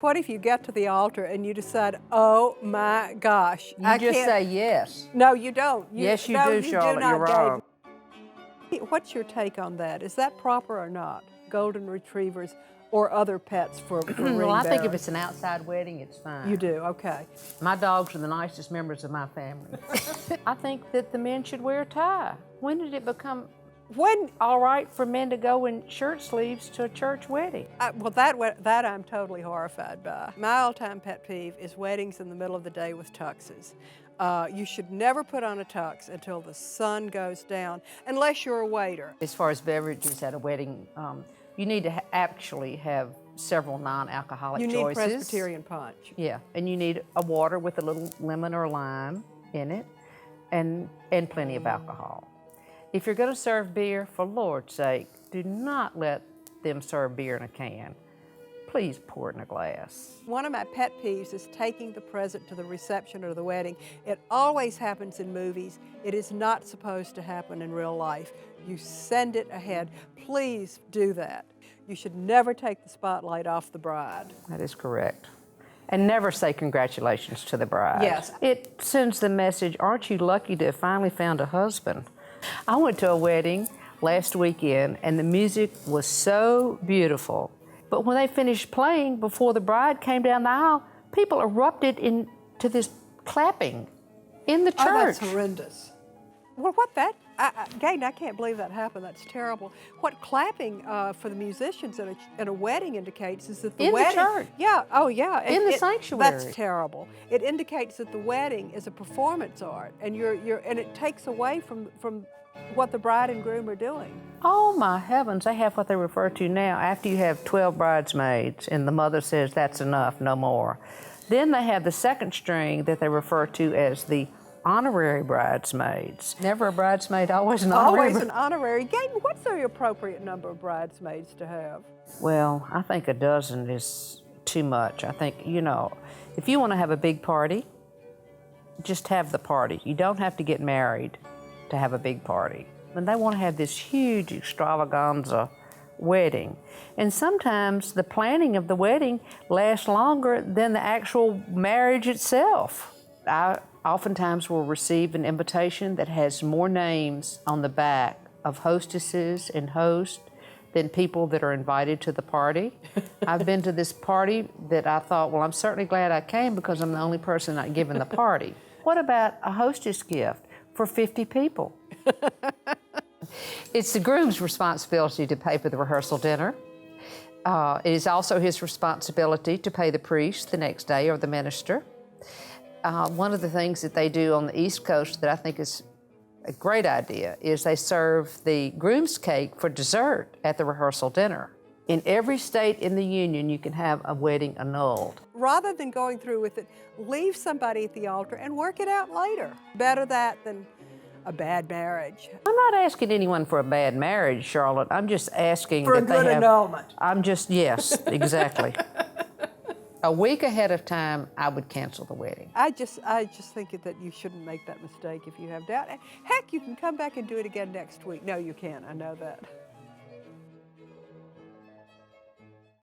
What if you get to the altar and you decide, oh my gosh, You just say yes. No, you don't. Yes, you no, do, Charlotte, you're wrong. What's your take on that? Is that proper or not? Golden retrievers or other pets for ring Well, I think if bearers? it's an outside wedding, it's fine. You do, okay. My dogs are the nicest members of my family. I think that the men should wear a tie. When did it become all right for men to go in shirt sleeves to a church wedding? Well, that I'm totally horrified by. My all-time pet peeve is weddings in the middle of the day with tuxes. You should never put on a tux until the sun goes down, unless you're a waiter. As far as beverages at a wedding, you need to actually have several non-alcoholic choices. You need Presbyterian punch. Yeah, and you need a water with a little lemon or lime in it, and plenty of alcohol. If you're going to serve beer, for Lord's sake, do not let them serve beer in a can. Please pour it in a glass. One of my pet peeves is taking the present to the reception or the wedding. It always happens in movies. It is not supposed to happen in real life. You send it ahead. Please do that. You should never take the spotlight off the bride. That is correct. And never say congratulations to the bride. Yes. It sends the message, aren't you lucky to have finally found a husband? I went to a wedding last weekend and the music was so beautiful. But when they finished playing, before the bride came down the aisle, people erupted into this clapping in the church. Oh, that's horrendous. Well, Gayden, I can't believe that happened. That's terrible. What clapping for the musicians in a wedding indicates is that the wedding... In the church. Yeah, oh yeah. In the sanctuary. That's terrible. It indicates that the wedding is a performance art, and and it takes away from what the bride and groom are doing. Oh my heavens, they have what they refer to now, after you have 12 bridesmaids and the mother says that's enough, no more. Then they have the second string that they refer to as the honorary bridesmaids. Never a bridesmaid, always an honorary. Always an honorary. Gayden, what's the appropriate number of bridesmaids to have? Well, I think a dozen is too much. I think, if you want to have a big party, just have the party. You don't have to get married to have a big party. And they want to have this huge extravaganza wedding. And sometimes the planning of the wedding lasts longer than the actual marriage itself. I oftentimes will receive an invitation that has more names on the back of hostesses and hosts than people that are invited to the party. I've been to this party that I thought, well, I'm certainly glad I came because I'm the only person not given the party. What about a hostess gift for 50 people? It's the groom's responsibility to pay for the rehearsal dinner. It is also his responsibility to pay the priest the next day or the minister. One of the things that they do on the East Coast that I think is a great idea is they serve the groom's cake for dessert at the rehearsal dinner. In every state in the Union, you can have a wedding annulled. Rather than going through with it, leave somebody at the altar and work it out later. Better that than a bad marriage. I'm not asking anyone for a bad marriage, Charlotte. I'm just asking for a good annulment. Yes, exactly. A week ahead of time, I would cancel the wedding. I just think that you shouldn't make that mistake if you have doubt. Heck, you can come back and do it again next week. No, you can't. I know that.